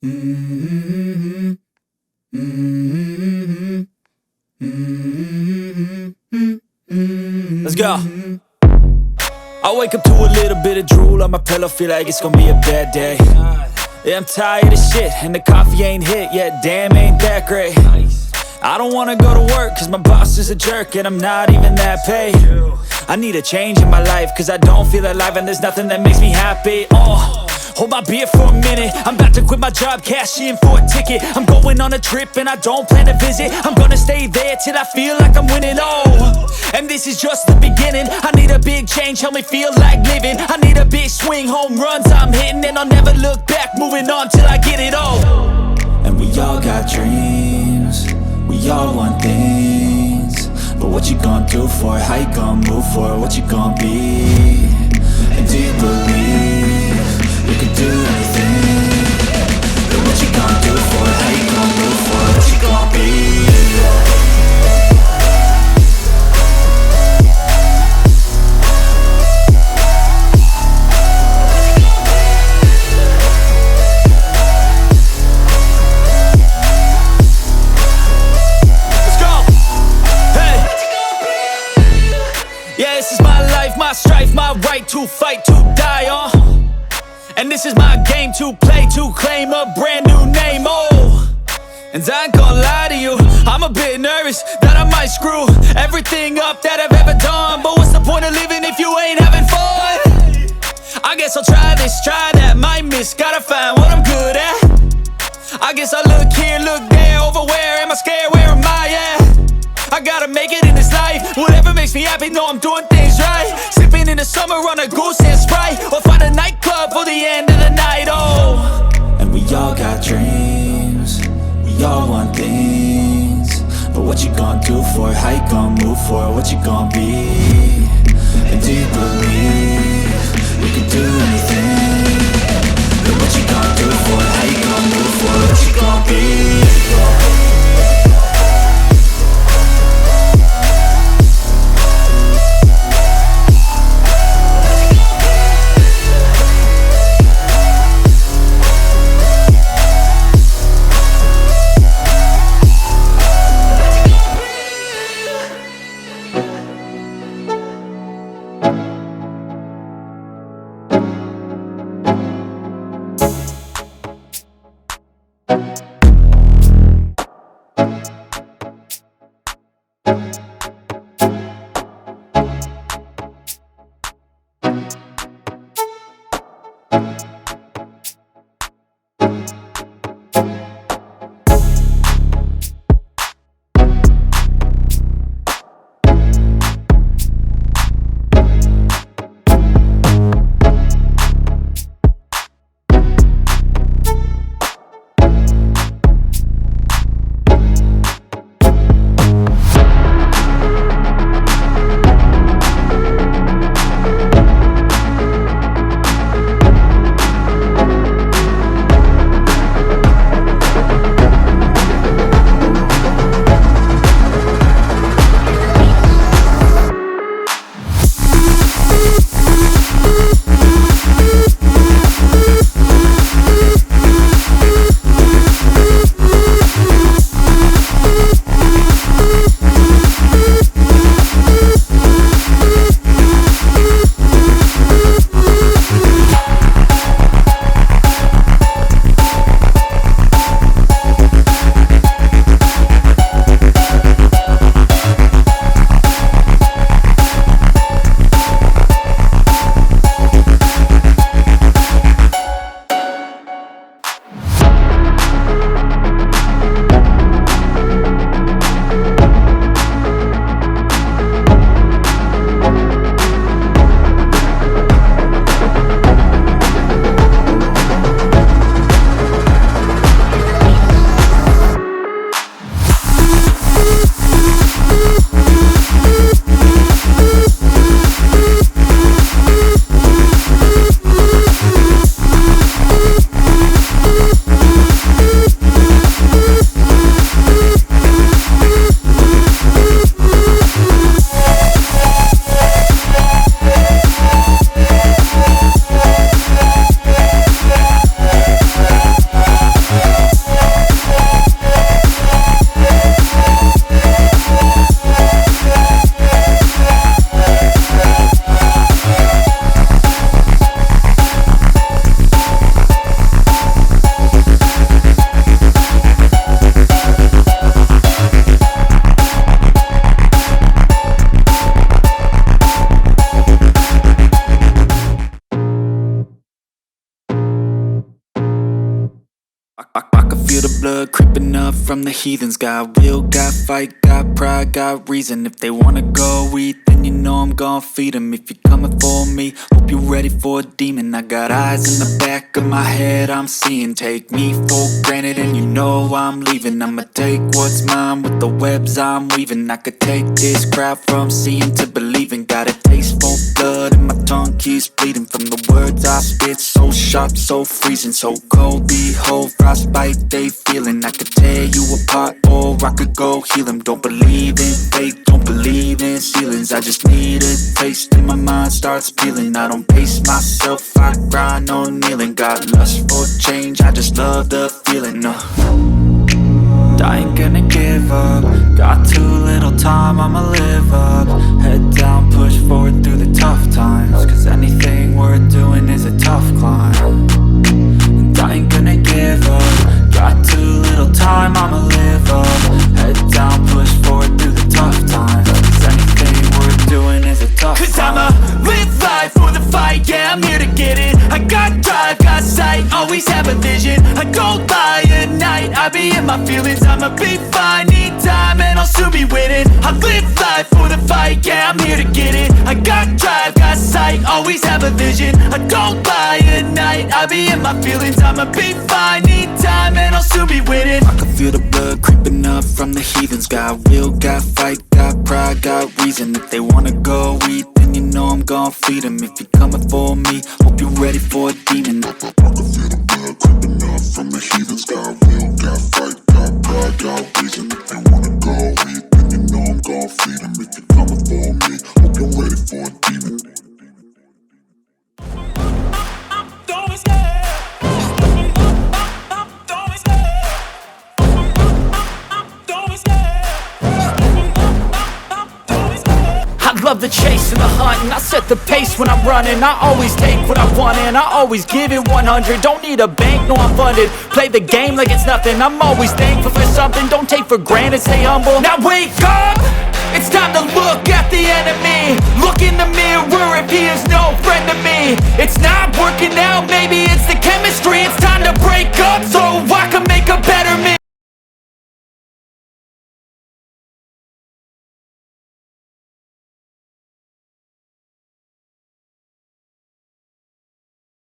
Mm-hmm. Mm-hmm. Mm-hmm. Let's go. I wake up to a little bit of drool on my pillow, feel like it's gonna be a bad day. Yeah, I'm tired of shit, and the coffee ain't hit yet, damn ain't that great. I don't wanna go to work, cause my boss is a jerk, and I'm not even that paid. I need a change in my life, cause I don't feel alive, and there's nothing that makes me happy. Hold my beer for a minute, I'm about to quit my job, cash in for a ticket. I'm going on a trip and I don't plan to visit. I'm gonna stay there till I feel like I'm winning, and this is just the beginning. I need a big change, help me feel like living. I need a big swing, home runs I'm hitting, and I'll never look back, moving on till I get it all. And we all got dreams, we all want things, but what you gonna do for it? How you gonna move for it? What you gonna be? And do you believe you can do anything? But what you gonna do for it? How you gonna move for it? What you gonna be? Yeah, this is my life, my strife, my right to fight, to die on. And this is my game to play, to claim a brand new name, And I ain't gonna lie to you, I'm a bit nervous that I might screw everything up that I've ever done. But what's the point of living if you ain't having fun? I guess I'll try this, try that, might miss, gotta find what I'm good at. I guess I look here, look there, over where am I scared, where am I at? I gotta make it in this life, whatever makes me happy, know I'm doing things right. Sipping in the summer on a goose and Sprite, or find a nightclub for the end of the night, And we all got dreams, we all want things, but what you gonna do for it? How you gonna move for it? What you gonna be? And do you believe you can do anything? But what you gonna do for it? How you gonna move for it? What you gonna be? I can feel the blood creeping up from the heathens. Got will, got fight, got pride, got reason. If they wanna go eat, then you know I'm gon' feed them. If you're coming for me, hope you're ready for a demon. I got eyes in the back of my head, I'm seeing. Take me for granted and you know I'm leaving. I'ma take what's mine with the webs I'm weaving. I could take this crowd from seeing to believing. Got a taste for blood and my tongue keeps bleeding from the words I spit. So sharp, so freezing, so cold. Behold, frostbite they feeling. I could tear you apart or I could go heal them. Don't believe in fate, don't believe in ceilings. I just need a taste and my mind starts peeling. I don't pace myself, I grind on kneeling. Got lust for change, I just love the feeling. I ain't gonna give up. Got too little time, I'ma live up. Head down, push forward through the tough times. Cause anything worth doing is a tough climb. And I ain't gonna give up. Got too little time, I'ma live up. Head down, push forward through the tough times. Cause anything worth doing is a tough climb. Cause I'ma live life for the fight, yeah, I'm here to get it. I got drive, got sight, always have a vision. I don't lie at night, I be in my feelings. I'ma be fine, need time and I'll soon be winning. I live life for the fight, yeah, I'm here to get it. I got drive, got sight, always have a vision. I don't lie at night, I be in my feelings. I'ma be fine, need time and I'll soon be winning. I can feel the blood creeping up from the heathens. Got will, got fight, got pride, got reason. If they wanna go eat, then you know I'm gon' feed them. If you're coming for me, hope you're ready for a demon. I can feel the blood creeping up from the heathens. Got will, got fight, got pride, got reason. If they wanna go eat, then you know I'm gon' feed them. If you're coming for me, hope you're ready for a demon. Love the chase and the hunt, and I set the pace when I'm running. I always take what I want and I always give it 100. Don't need a bank, no I'm funded. Play the game like it's nothing. I'm always thankful for something. Don't take for granted, stay humble. Now wake up! It's time to look at the enemy. Look in the mirror if he is no friend to me. It's not working out, maybe it's the chemistry. It's time to break up, so